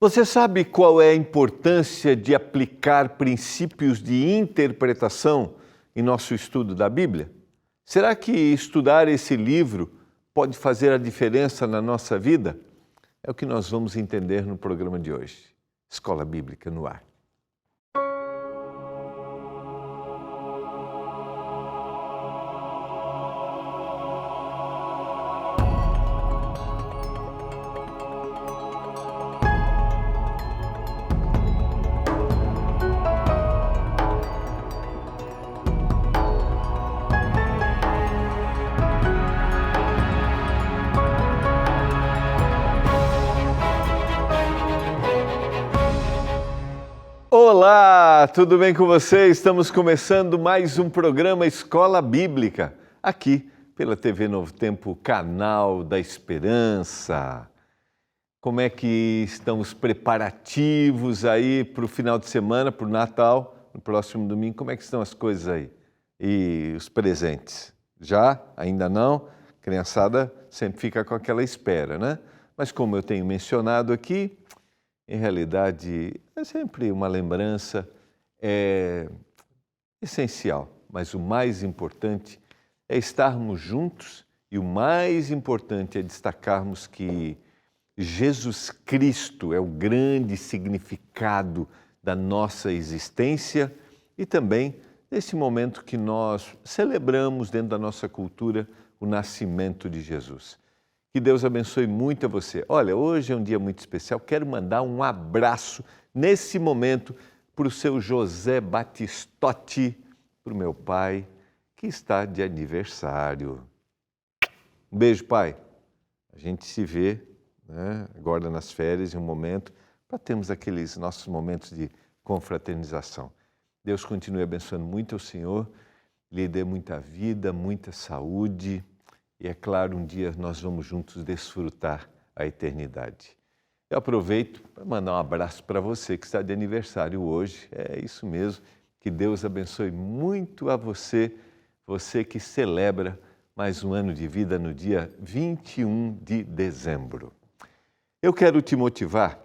Você sabe qual é a importância de aplicar princípios de interpretação em nosso estudo da Bíblia? Será que estudar esse livro pode fazer a diferença na nossa vida? É o que nós vamos entender no programa de hoje. Escola Bíblica no Ar. Olá, tudo bem com você? Estamos começando mais um programa Escola Bíblica, aqui pela TV Novo Tempo, canal da Esperança. Como é que estão os preparativos aí para o final de semana, para o Natal, no próximo domingo? Como é que estão as coisas aí? E os presentes? Já? Ainda não? Criançada sempre fica com aquela espera, né? Mas como eu tenho mencionado aqui, em realidade, é sempre uma lembrança essencial, mas o mais importante é estarmos juntos e o mais importante é destacarmos que Jesus Cristo é o grande significado da nossa existência e também nesse momento que nós celebramos dentro da nossa cultura o nascimento de Jesus. Que Deus abençoe muito a você. Olha, hoje é um dia muito especial. Quero mandar um abraço nesse momento para o seu José Batistotti, para o meu pai, que está de aniversário. Um beijo, pai. A gente se vê, né, agora nas férias, em um momento, para termos aqueles nossos momentos de confraternização. Deus continue abençoando muito o Senhor, lhe dê muita vida, muita saúde. E é claro, um dia nós vamos juntos desfrutar a eternidade. Eu aproveito para mandar um abraço para você que está de aniversário hoje. É isso mesmo. Que Deus abençoe muito a você, você que celebra mais um ano de vida no dia 21 de dezembro. Eu quero te motivar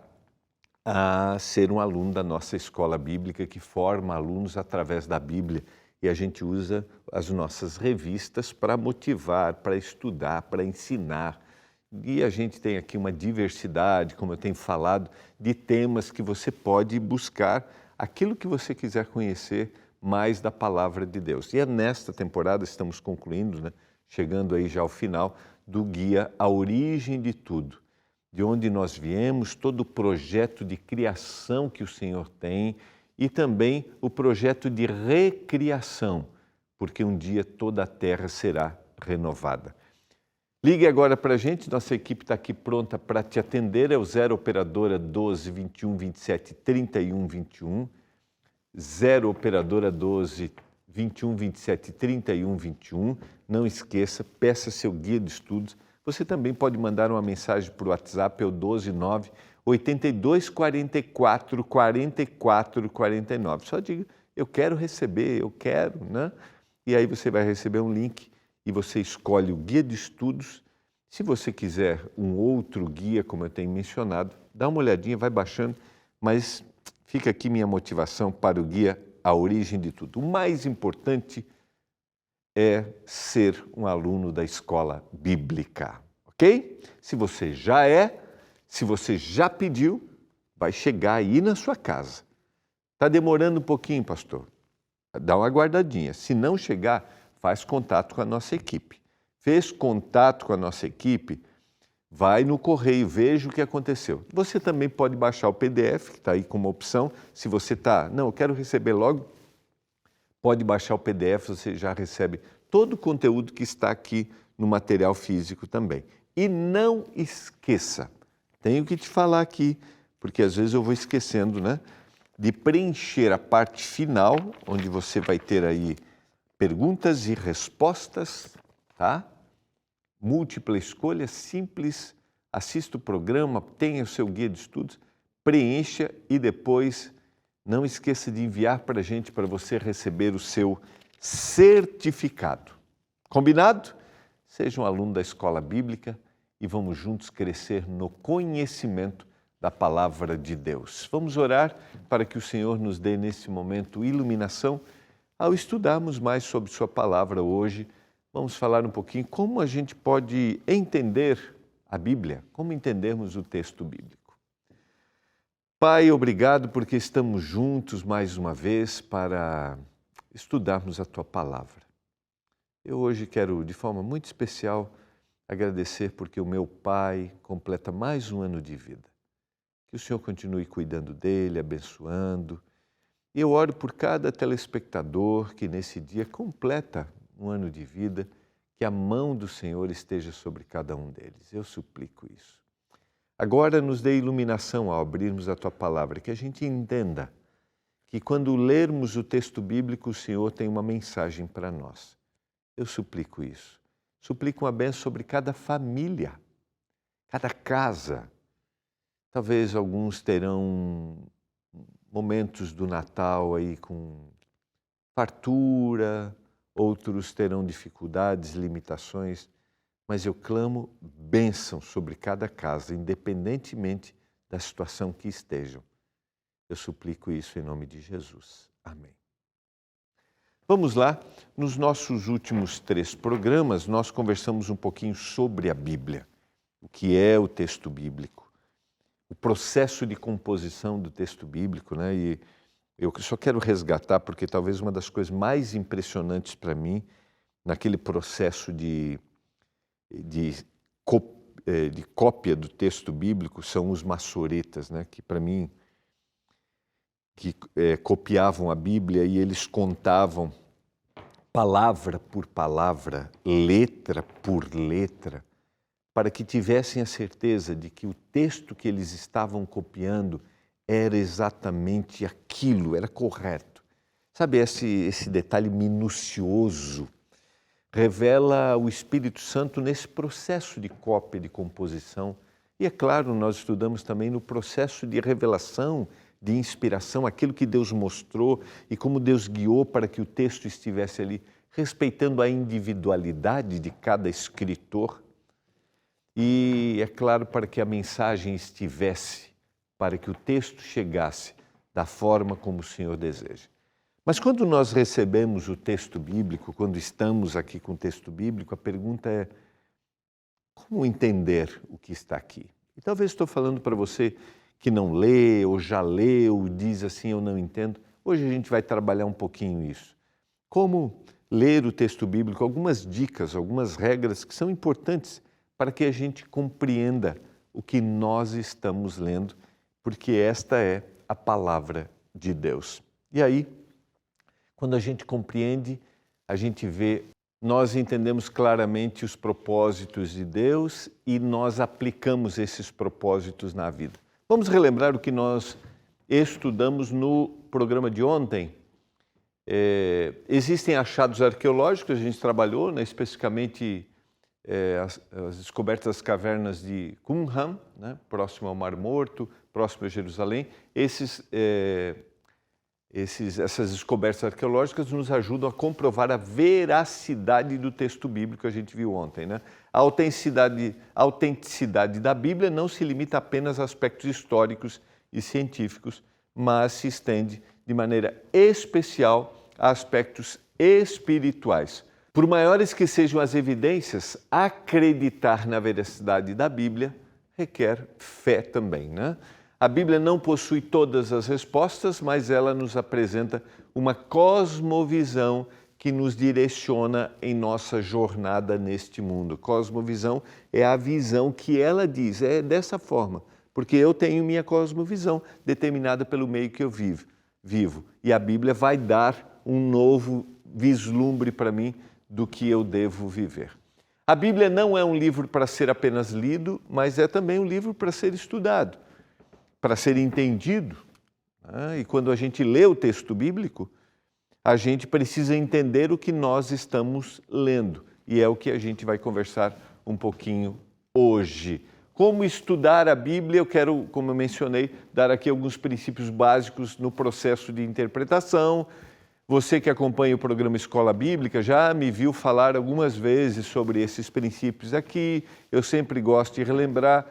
a ser um aluno da nossa escola bíblica que forma alunos através da Bíblia. E a gente usa as nossas revistas para motivar, para estudar, para ensinar. E a gente tem aqui uma diversidade, como eu tenho falado, de temas que você pode buscar aquilo que você quiser conhecer mais da Palavra de Deus. E é nesta temporada, estamos concluindo, né, chegando aí já ao final, do guia A Origem de Tudo, de onde nós viemos, todo o projeto de criação que o Senhor tem, e também o projeto de recriação, porque um dia toda a terra será renovada. Ligue agora para a gente, nossa equipe está aqui pronta para te atender, é o 0 operadora 12 21 27 31 21, 0 operadora 12 21 27 31 21, não esqueça, peça seu guia de estudos. Você também pode mandar uma mensagem para o WhatsApp, é o 129 82 44 44 49. Só diga, eu quero receber, eu quero, né? E aí você vai receber um link e você escolhe o guia de estudos. Se você quiser um outro guia, como eu tenho mencionado, dá uma olhadinha, vai baixando, mas fica aqui minha motivação para o guia A Origem de Tudo. O mais importante é ser um aluno da escola bíblica, ok? Se você já é, se você já pediu, vai chegar aí na sua casa. Está demorando um pouquinho, pastor? Dá uma guardadinha. Se não chegar, faz contato com a nossa equipe. Fez contato com a nossa equipe, vai no correio, veja o que aconteceu. Você também pode baixar o PDF, que está aí como opção. Se você está, não, eu quero receber logo, pode baixar o PDF, você já recebe todo o conteúdo que está aqui no material físico também. E não esqueça, tenho que te falar aqui, porque às vezes eu vou esquecendo, né? De preencher a parte final, onde você vai ter aí perguntas e respostas, tá? Múltipla escolha, simples, assista o programa, tenha o seu guia de estudos, preencha e depois não esqueça de enviar para a gente para você receber o seu certificado. Combinado? Seja um aluno da Escola Bíblica e vamos juntos crescer no conhecimento da palavra de Deus. Vamos orar para que o Senhor nos dê nesse momento iluminação ao estudarmos mais sobre sua palavra hoje. Vamos falar um pouquinho como a gente pode entender a Bíblia, como entendermos o texto bíblico. Pai, obrigado porque estamos juntos mais uma vez para estudarmos a tua palavra. Eu hoje quero, de forma muito especial, agradecer porque o meu pai completa mais um ano de vida. Que o Senhor continue cuidando dele, abençoando. E eu oro por cada telespectador que nesse dia completa um ano de vida, que a mão do Senhor esteja sobre cada um deles. Eu suplico isso. Agora nos dê iluminação ao abrirmos a tua palavra, que a gente entenda que quando lermos o texto bíblico, o Senhor tem uma mensagem para nós. Eu suplico isso. Suplico uma bênção sobre cada família, cada casa. Talvez alguns terão momentos do Natal aí com fartura, outros terão dificuldades, limitações, mas eu clamo bênção sobre cada casa, independentemente da situação que estejam. Eu suplico isso em nome de Jesus. Amém. Vamos lá, nos nossos últimos 3 programas, nós conversamos um pouquinho sobre a Bíblia, o que é o texto bíblico, o processo de composição do texto bíblico, né? E eu só quero resgatar, porque talvez uma das coisas mais impressionantes para mim, naquele processo de cópia do texto bíblico, são os maçoretas, né? Que para mim, copiavam a Bíblia e eles contavam palavra por palavra, letra por letra, para que tivessem a certeza de que o texto que eles estavam copiando era exatamente aquilo, era correto. Sabe, esse detalhe minucioso revela o Espírito Santo nesse processo de cópia, de composição. E é claro, nós estudamos também no processo de revelação, de inspiração, aquilo que Deus mostrou e como Deus guiou para que o texto estivesse ali, respeitando a individualidade de cada escritor. E é claro, para que a mensagem estivesse, para que o texto chegasse da forma como o Senhor deseja. Mas quando nós recebemos o texto bíblico, quando estamos aqui com o texto bíblico, a pergunta é: como entender o que está aqui? E talvez estou falando para você que não lê, ou já leu, diz assim, eu não entendo. Hoje a gente vai trabalhar um pouquinho isso. Como ler o texto bíblico, algumas dicas, algumas regras que são importantes para que a gente compreenda o que nós estamos lendo, porque esta é a palavra de Deus. E aí, quando a gente compreende, a gente vê, nós entendemos claramente os propósitos de Deus e nós aplicamos esses propósitos na vida. Vamos relembrar o que nós estudamos no programa de ontem. Existem achados arqueológicos, a gente trabalhou, né, especificamente as descobertas das cavernas de Qumran, né, próximo ao Mar Morto, próximo a Jerusalém. Essas descobertas arqueológicas nos ajudam a comprovar a veracidade do texto bíblico que a gente viu ontem, né? A autenticidade da Bíblia não se limita apenas a aspectos históricos e científicos, mas se estende de maneira especial a aspectos espirituais. Por maiores que sejam as evidências, acreditar na veracidade da Bíblia requer fé também, né? A Bíblia não possui todas as respostas, mas ela nos apresenta uma cosmovisão que nos direciona em nossa jornada neste mundo. Cosmovisão é a visão que ela diz, é dessa forma, porque eu tenho minha cosmovisão determinada pelo meio que eu vivo. E a Bíblia vai dar um novo vislumbre para mim do que eu devo viver. A Bíblia não é um livro para ser apenas lido, mas é também um livro para ser estudado, para ser entendido. E quando a gente lê o texto bíblico, a gente precisa entender o que nós estamos lendo. E é o que a gente vai conversar um pouquinho hoje. Como estudar a Bíblia, eu quero, como eu mencionei, dar aqui alguns princípios básicos no processo de interpretação. Você que acompanha o programa Escola Bíblica já me viu falar algumas vezes sobre esses princípios aqui. Eu sempre gosto de relembrar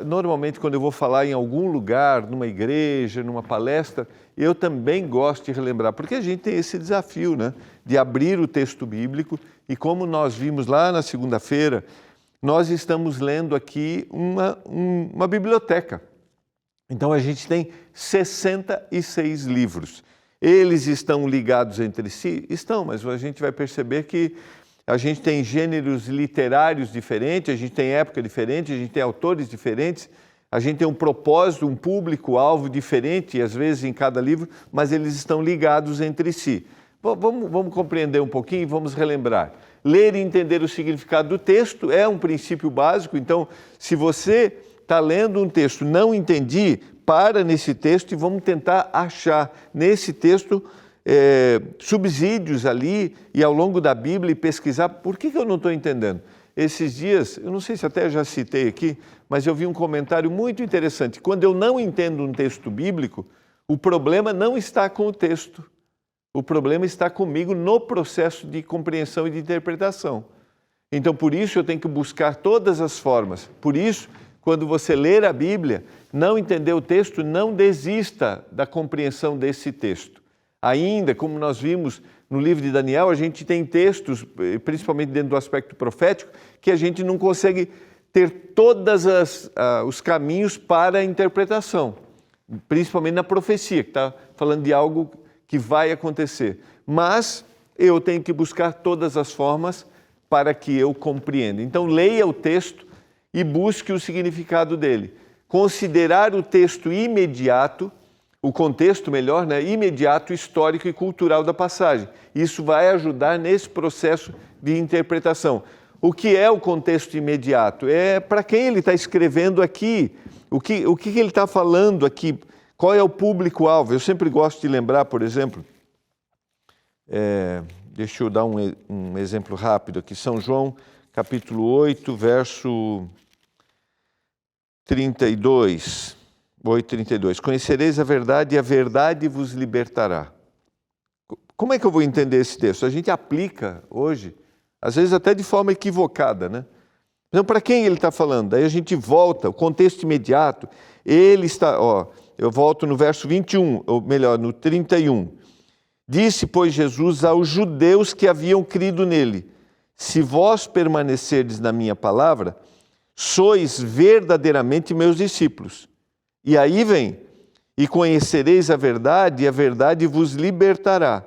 Normalmente, quando eu vou falar em algum lugar, numa igreja, numa palestra, eu também gosto de relembrar, porque a gente tem esse desafio, né, de abrir o texto bíblico, e como nós vimos lá na segunda-feira, nós estamos lendo aqui uma biblioteca. Então, a gente tem 66 livros. Eles estão ligados entre si? Estão, mas a gente vai perceber que a gente tem gêneros literários diferentes, a gente tem época diferente, a gente tem autores diferentes, a gente tem um propósito, um público-alvo diferente, às vezes em cada livro, mas eles estão ligados entre si. Vamos compreender um pouquinho e vamos relembrar. Ler e entender o significado do texto é um princípio básico, então, se você está lendo um texto, não entendi, para nesse texto e vamos tentar achar nesse texto subsídios ali e ao longo da Bíblia e pesquisar por que eu não estou entendendo. Esses dias, eu não sei se até já citei aqui, mas eu vi um comentário muito interessante. Quando eu não entendo um texto bíblico, o problema não está com o texto. O problema está comigo no processo de compreensão e de interpretação. Então, por isso, eu tenho que buscar todas as formas. Por isso, quando você ler a Bíblia, não entender o texto, não desista da compreensão desse texto. Ainda, como nós vimos no livro de Daniel, a gente tem textos, principalmente dentro do aspecto profético, que a gente não consegue ter todos os caminhos para a interpretação, principalmente na profecia, que está falando de algo que vai acontecer. Mas eu tenho que buscar todas as formas para que eu compreenda. Então, leia o texto e busque o significado dele. Considerar o texto imediato, o contexto melhor, né, imediato, histórico e cultural da passagem. Isso vai ajudar nesse processo de interpretação. O que é o contexto imediato? É para quem ele está escrevendo aqui, o que ele está falando aqui, qual é o público-alvo. Eu sempre gosto de lembrar, por exemplo, deixa eu dar um exemplo rápido aqui, São João, capítulo 8, verso 32. 8:32. Conhecereis a verdade e a verdade vos libertará. Como é que eu vou entender esse texto? A gente aplica hoje, às vezes até de forma equivocada, né? Então, para quem ele está falando? Daí a gente volta, o contexto imediato, ele está, eu volto no verso 21, ou melhor, no 31. Disse, pois, Jesus aos judeus que haviam crido nele: se vós permanecerdes na minha palavra, sois verdadeiramente meus discípulos. E aí vem, e conhecereis a verdade, e a verdade vos libertará.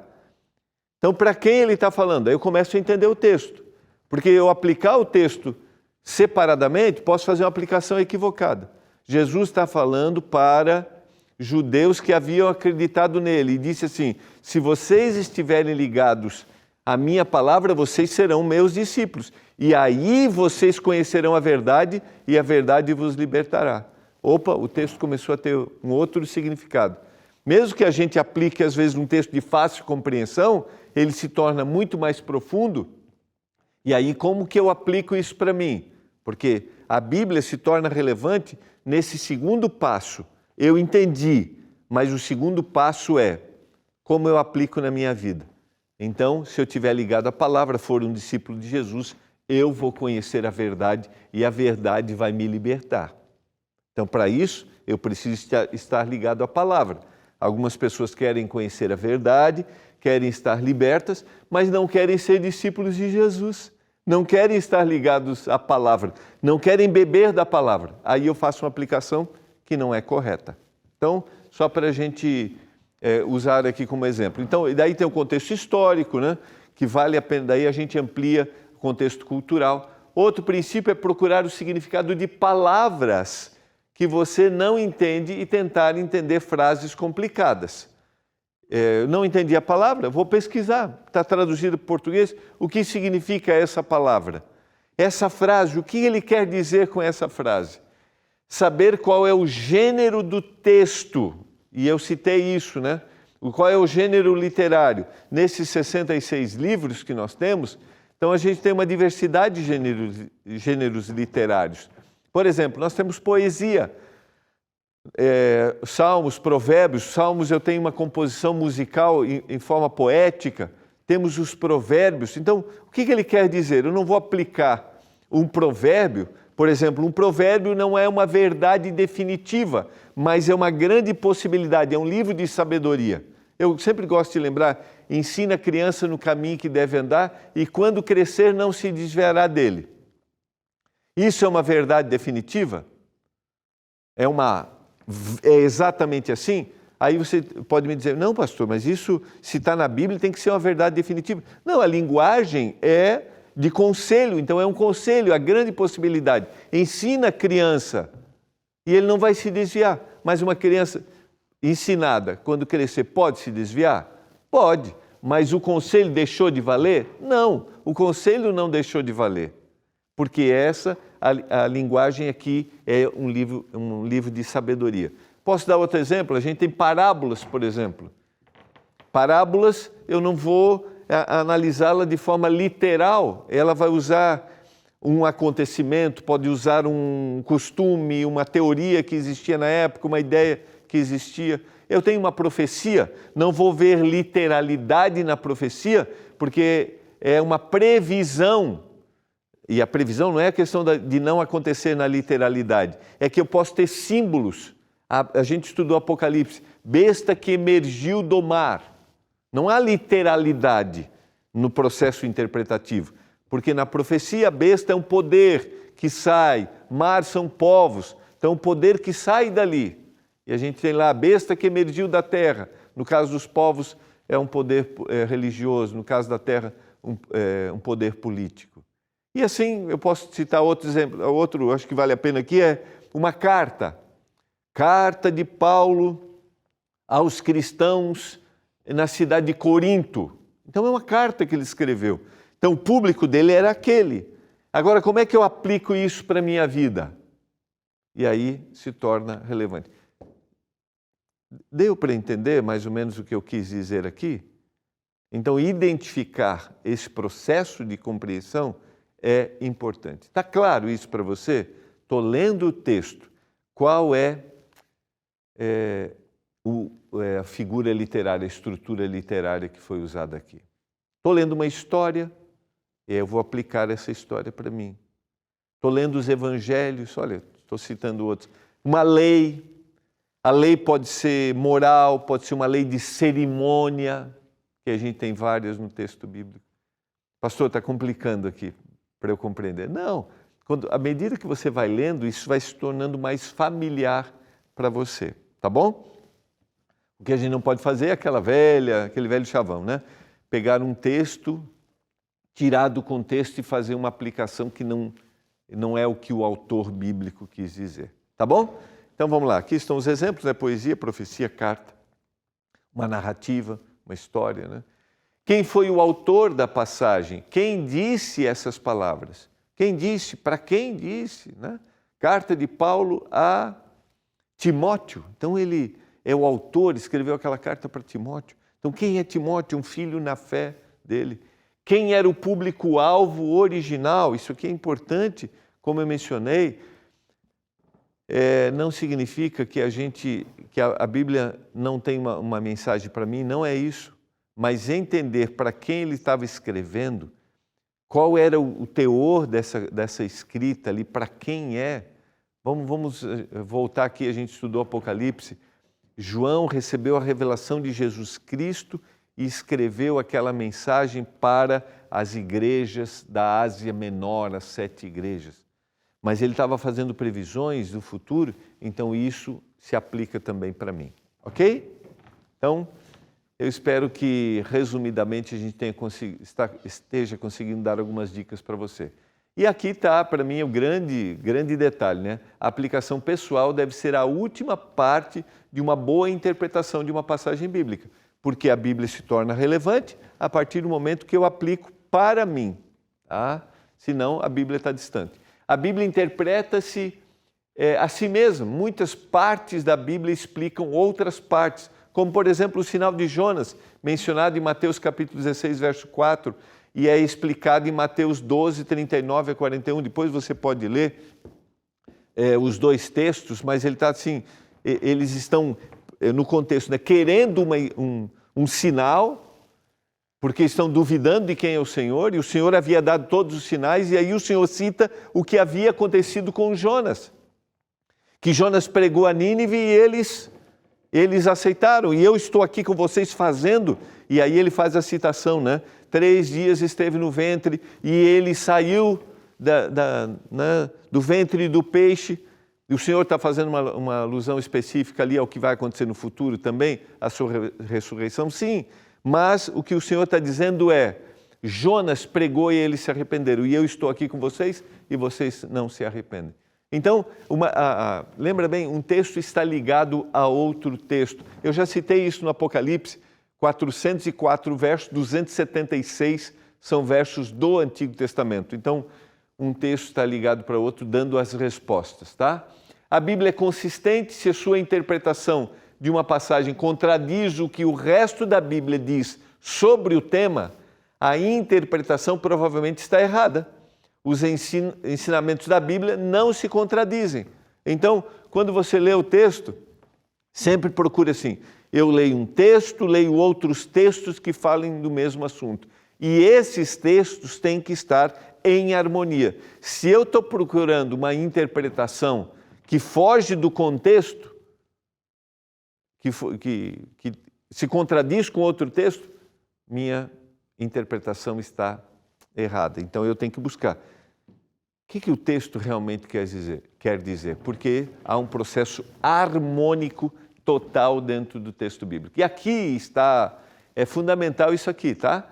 Então, para quem ele está falando? Aí eu começo a entender o texto. Porque eu aplicar o texto separadamente, posso fazer uma aplicação equivocada. Jesus está falando para judeus que haviam acreditado nele. E disse assim, se vocês estiverem ligados à minha palavra, vocês serão meus discípulos. E aí vocês conhecerão a verdade, e a verdade vos libertará. Opa, o texto começou a ter um outro significado. Mesmo que a gente aplique, às vezes, um texto de fácil compreensão, ele se torna muito mais profundo. E aí, como que eu aplico isso para mim? Porque a Bíblia se torna relevante nesse segundo passo. Eu entendi, mas o segundo passo é como eu aplico na minha vida. Então, se eu estiver ligado à palavra, for um discípulo de Jesus, eu vou conhecer a verdade e a verdade vai me libertar. Então, para isso, eu preciso estar ligado à palavra. Algumas pessoas querem conhecer a verdade, querem estar libertas, mas não querem ser discípulos de Jesus. Não querem estar ligados à palavra, não querem beber da palavra. Aí eu faço uma aplicação que não é correta. Então, só para a gente usar aqui como exemplo. Então, e daí tem o contexto histórico, né? Que vale a pena, daí a gente amplia o contexto cultural. Outro princípio é procurar o significado de palavras que você não entende e tentar entender frases complicadas. Eu não entendi a palavra, vou pesquisar. Está traduzido para o português. O que significa essa palavra? Essa frase, o que ele quer dizer com essa frase? Saber qual é o gênero do texto. E eu citei isso, né? Qual é o gênero literário? Nesses 66 livros que nós temos, então a gente tem uma diversidade de gêneros literários. Por exemplo, nós temos poesia, salmos, provérbios. Salmos eu tenho uma composição musical em forma poética, temos os provérbios. Então, o que ele quer dizer? Eu não vou aplicar um provérbio, Por exemplo, um provérbio não é uma verdade definitiva, mas é uma grande possibilidade, é um livro de sabedoria. Eu sempre gosto de lembrar, ensina a criança no caminho que deve andar e quando crescer não se desviará dele. Isso é uma verdade definitiva? É exatamente assim? Aí você pode me dizer, não, pastor, mas isso, se está na Bíblia, tem que ser uma verdade definitiva. Não, a linguagem é de conselho, então é um conselho, a grande possibilidade. Ensina a criança e ele não vai se desviar. Mas uma criança ensinada, quando crescer, pode se desviar? Pode. Mas o conselho deixou de valer? Não, o conselho não deixou de valer. Porque a linguagem aqui é um livro de sabedoria. Posso dar outro exemplo? A gente tem parábolas, por exemplo. Parábolas, eu não vou analisá-la de forma literal. Ela vai usar um acontecimento, pode usar um costume, uma teoria que existia na época, uma ideia que existia. Eu tenho uma profecia, não vou ver literalidade na profecia, porque é uma previsão. E a previsão não é a questão de não acontecer na literalidade, é que eu posso ter símbolos. A gente estudou Apocalipse, besta que emergiu do mar. Não há literalidade no processo interpretativo, porque na profecia a besta é um poder que sai, mar são povos, então o poder que sai dali. E a gente tem lá a besta que emergiu da terra. No caso dos povos é um poder religioso, no caso da terra um poder político. E assim eu posso citar outro exemplo, outro acho que vale a pena aqui é uma carta. Carta de Paulo aos cristãos na cidade de Corinto. Então é uma carta que ele escreveu. Então o público dele era aquele. Agora, como é que eu aplico isso para a minha vida? E aí se torna relevante. Deu para entender mais ou menos o que eu quis dizer aqui? Então, identificar esse processo de compreensão é importante. Está claro isso para você? Estou lendo o texto. Qual é a figura literária, a estrutura literária que foi usada aqui? Estou lendo uma história, e eu vou aplicar essa história para mim. Estou lendo os evangelhos, olha, estou citando outros. Uma lei, a lei pode ser moral, pode ser uma lei de cerimônia, que a gente tem várias no texto bíblico. Pastor, está complicando aqui para eu compreender. Não, à medida que você vai lendo, isso vai se tornando mais familiar para você, tá bom? O que a gente não pode fazer é aquele velho chavão, né? Pegar um texto, tirar do contexto e fazer uma aplicação que não é o que o autor bíblico quis dizer, tá bom? Então vamos lá, aqui estão os exemplos, né? Poesia, profecia, carta, uma narrativa, uma história, né? Quem foi o autor da passagem? Quem disse essas palavras? Quem disse? Para quem disse? Né? Carta de Paulo a Timóteo. Então ele é o autor, escreveu aquela carta para Timóteo. Então quem é Timóteo? Um filho na fé dele. Quem era o público-alvo original? Isso aqui é importante, como eu mencionei. Não significa que a Bíblia não tem uma mensagem para mim, não é isso. Mas entender para quem ele estava escrevendo, qual era o teor dessa escrita ali, para quem é. Vamos voltar aqui, a gente estudou Apocalipse. João recebeu a revelação de Jesus Cristo e escreveu aquela mensagem para as igrejas da Ásia Menor, as 7 igrejas. Mas ele estava fazendo previsões do futuro, então isso se aplica também para mim. Ok? Então, eu espero que, resumidamente, a gente esteja conseguindo dar algumas dicas para você. E aqui está, para mim, o grande detalhe, né? A aplicação pessoal deve ser a última parte de uma boa interpretação de uma passagem bíblica, porque a Bíblia se torna relevante a partir do momento que eu aplico para mim, tá? Senão a Bíblia está distante. A Bíblia interpreta-se a si mesma. Muitas partes da Bíblia explicam outras partes, como, por exemplo, o sinal de Jonas, mencionado em Mateus capítulo 16, verso 4, e é explicado em Mateus 12, 39 a 41. Depois você pode ler os dois textos, mas ele está assim, eles estão no contexto, né, querendo um sinal, porque estão duvidando de quem é o Senhor, e o Senhor havia dado todos os sinais, e aí o Senhor cita o que havia acontecido com Jonas, que Jonas pregou a Nínive e eles aceitaram, e eu estou aqui com vocês fazendo, e aí ele faz a citação, né? 3 dias esteve no ventre, e ele saiu do ventre do peixe. E o Senhor está fazendo uma alusão específica ali ao que vai acontecer no futuro também, a sua ressurreição, sim. Mas o que o Senhor está dizendo é, Jonas pregou e eles se arrependeram, e eu estou aqui com vocês e vocês não se arrependem. Então, lembra bem, um texto está ligado a outro texto. Eu já citei isso no Apocalipse, 404 versos, 276 são versos do Antigo Testamento. Então, um texto está ligado para outro, dando as respostas, tá? A Bíblia é consistente se a sua interpretação de uma passagem contradiz o que o resto da Bíblia diz sobre o tema, a interpretação provavelmente está errada. Os ensinamentos da Bíblia não se contradizem. Então, quando você lê o texto, sempre procure assim, eu leio um texto, leio outros textos que falem do mesmo assunto. E esses textos têm que estar em harmonia. Se eu estou procurando uma interpretação que foge do contexto, que se contradiz com outro texto, minha interpretação está errada. Então eu tenho que buscar. O que o texto realmente quer dizer? Porque há um processo harmônico total dentro do texto bíblico. E aqui é fundamental isso aqui, tá?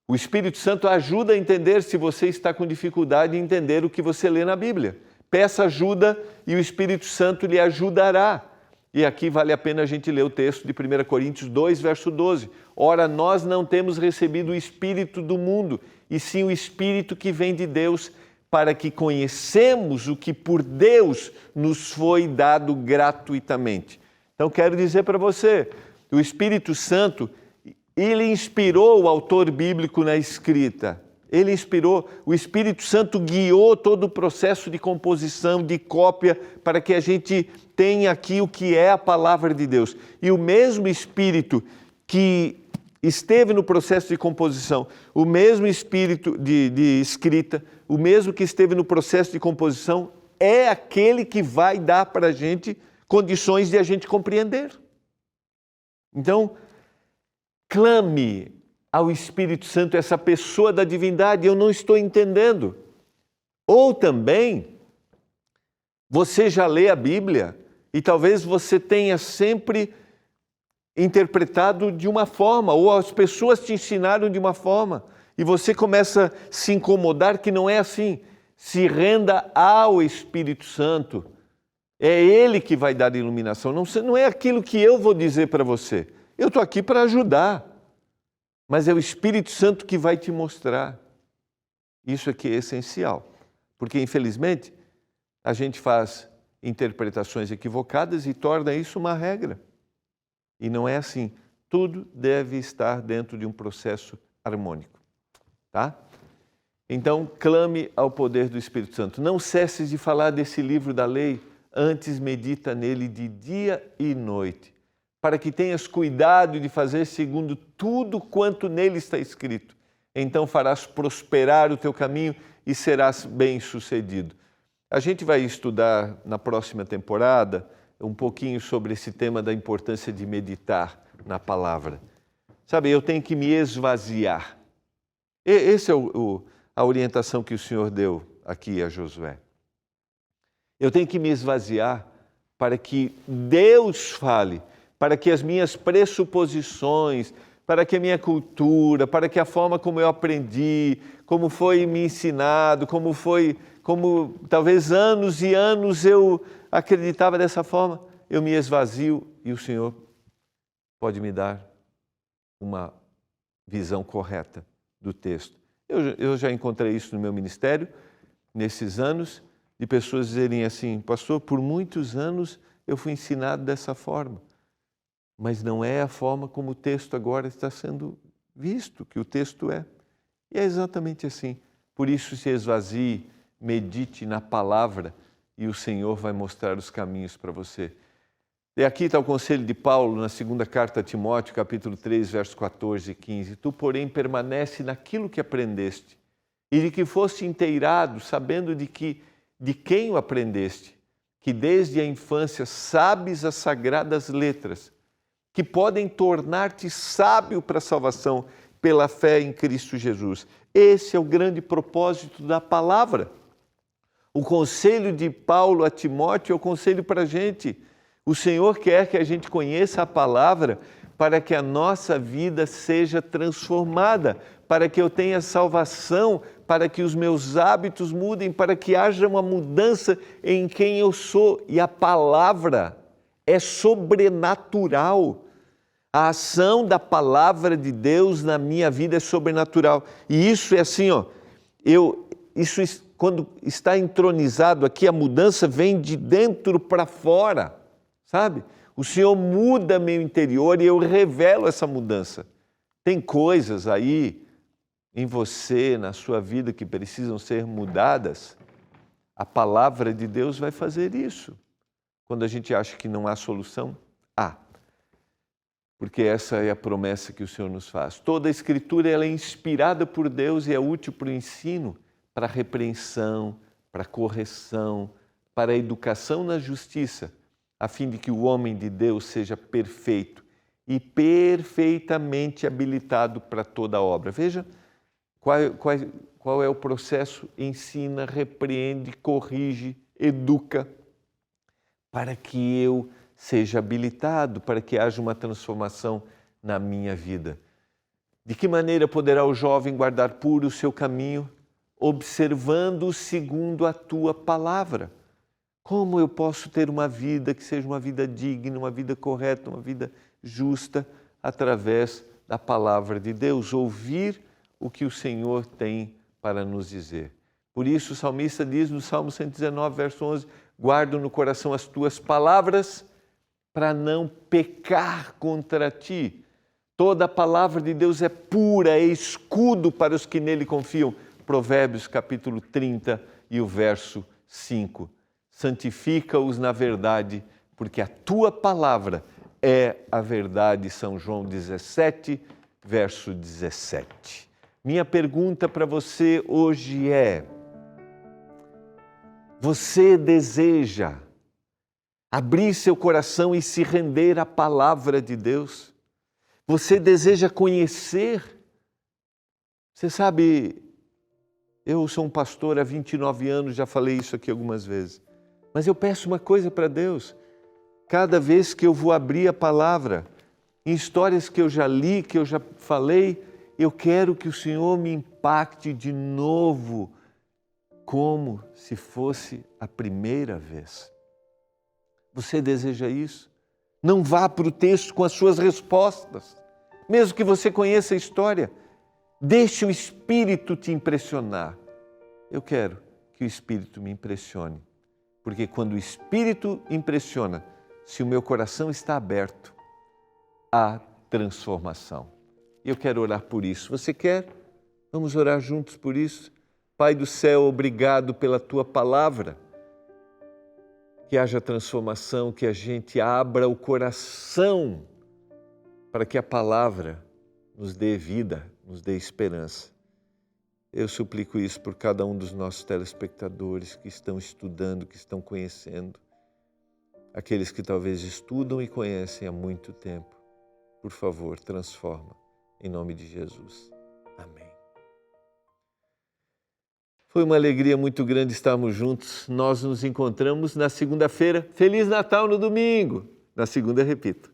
O Espírito Santo ajuda a entender se você está com dificuldade em entender o que você lê na Bíblia. Peça ajuda e o Espírito Santo lhe ajudará. E aqui vale a pena a gente ler o texto de 1 Coríntios 2, verso 12. Ora, nós não temos recebido o Espírito do mundo, e sim o Espírito que vem de Deus, para que conhecemos o que por Deus nos foi dado gratuitamente. Então, quero dizer para você, o Espírito Santo, ele inspirou o autor bíblico na escrita. Ele inspirou, o Espírito Santo guiou todo o processo de composição, de cópia, para que a gente tenha aqui o que é a palavra de Deus. E o mesmo Espírito que esteve no processo de composição, o mesmo Espírito de escrita, o mesmo que esteve no processo de composição, é aquele que vai dar para a gente condições de a gente compreender. Então, clame ao Espírito Santo, essa pessoa da divindade, eu não estou entendendo. Ou também, você já lê a Bíblia e talvez você tenha sempre interpretado de uma forma, ou as pessoas te ensinaram de uma forma, e você começa a se incomodar que não é assim. Se renda ao Espírito Santo. É Ele que vai dar iluminação, não é aquilo que eu vou dizer para você. Eu estou aqui para ajudar. Mas é o Espírito Santo que vai te mostrar. Isso aqui é essencial. Porque, infelizmente, a gente faz interpretações equivocadas e torna isso uma regra. E não é assim. Tudo deve estar dentro de um processo harmônico. Tá? Então, clame ao poder do Espírito Santo. Não cesses de falar desse livro da lei, antes medita nele de dia e noite, para que tenhas cuidado de fazer segundo tudo quanto nele está escrito. Então farás prosperar o teu caminho e serás bem-sucedido. A gente vai estudar na próxima temporada um pouquinho sobre esse tema da importância de meditar na palavra. Sabe, eu tenho que me esvaziar. Essa é a orientação que o Senhor deu aqui a Josué. Eu tenho que me esvaziar para que Deus fale, para que as minhas pressuposições, para que a minha cultura, para que a forma como eu aprendi, como foi me ensinado, como talvez anos e anos eu acreditava dessa forma, eu me esvazio e o Senhor pode me dar uma visão correta do texto. Eu já encontrei isso no meu ministério, nesses anos, de pessoas dizerem assim, pastor, por muitos anos eu fui ensinado dessa forma. Mas não é a forma como o texto agora está sendo visto, que o texto é. E é exatamente assim. Por isso se esvazie, medite na palavra e o Senhor vai mostrar os caminhos para você. E aqui está o conselho de Paulo na segunda carta a Timóteo, capítulo 3, versos 14 e 15. Tu, porém, permanece naquilo que aprendeste e de que foste inteirado, sabendo de quem o aprendeste, que desde a infância sabes as sagradas letras, que podem tornar-te sábio para a salvação pela fé em Cristo Jesus. Esse é o grande propósito da palavra. O conselho de Paulo a Timóteo é o conselho para a gente. O Senhor quer que a gente conheça a palavra para que a nossa vida seja transformada, para que eu tenha salvação, para que os meus hábitos mudem, para que haja uma mudança em quem eu sou. E a palavra é sobrenatural. A ação da palavra de Deus na minha vida é sobrenatural. E isso é assim, quando está entronizado aqui, a mudança vem de dentro para fora, sabe? O Senhor muda meu interior e eu revelo essa mudança. Tem coisas aí em você, na sua vida, que precisam ser mudadas. A palavra de Deus vai fazer isso. Quando a gente acha que não há solução, há. Porque essa é a promessa que o Senhor nos faz. Toda a Escritura ela é inspirada por Deus e é útil para o ensino, para a repreensão, para a correção, para a educação na justiça, a fim de que o homem de Deus seja perfeito e perfeitamente habilitado para toda a obra. Veja qual é o processo: ensina, repreende, corrige, educa, para que eu seja habilitado, para que haja uma transformação na minha vida. De que maneira poderá o jovem guardar puro o seu caminho, observando segundo a tua palavra? Como eu posso ter uma vida que seja uma vida digna, uma vida correta, uma vida justa, através da palavra de Deus? Ouvir o que o Senhor tem para nos dizer. Por isso o salmista diz no Salmo 119, verso 11, guardo no coração as tuas palavras para não pecar contra ti. Toda a palavra de Deus é pura, é escudo para os que nele confiam. Provérbios capítulo 30 e o verso 5. Santifica-os na verdade, porque a tua palavra é a verdade. São João 17, verso 17. Minha pergunta para você hoje é: você deseja abrir seu coração e se render à palavra de Deus? Você deseja conhecer? Você sabe, eu sou um pastor há 29 anos, já falei isso aqui algumas vezes, mas eu peço uma coisa para Deus: cada vez que eu vou abrir a palavra, em histórias que eu já li, que eu já falei, eu quero que o Senhor me impacte de novo, como se fosse a primeira vez. Você deseja isso? Não vá para o texto com as suas respostas, mesmo que você conheça a história. Deixe o Espírito te impressionar. Eu quero que o Espírito me impressione, porque quando o Espírito impressiona, se o meu coração está aberto, há transformação. E eu quero orar por isso. Você quer? Vamos orar juntos por isso? Pai do céu, obrigado pela Tua palavra. Que haja transformação, que a gente abra o coração para que a palavra nos dê vida, nos dê esperança. Eu suplico isso por cada um dos nossos telespectadores que estão estudando, que estão conhecendo, aqueles que talvez estudam e conhecem há muito tempo. Por favor, transforma, em nome de Jesus. Amém. Foi uma alegria muito grande estarmos juntos. Nós nos encontramos na segunda-feira. Feliz Natal no domingo. Na segunda, repito.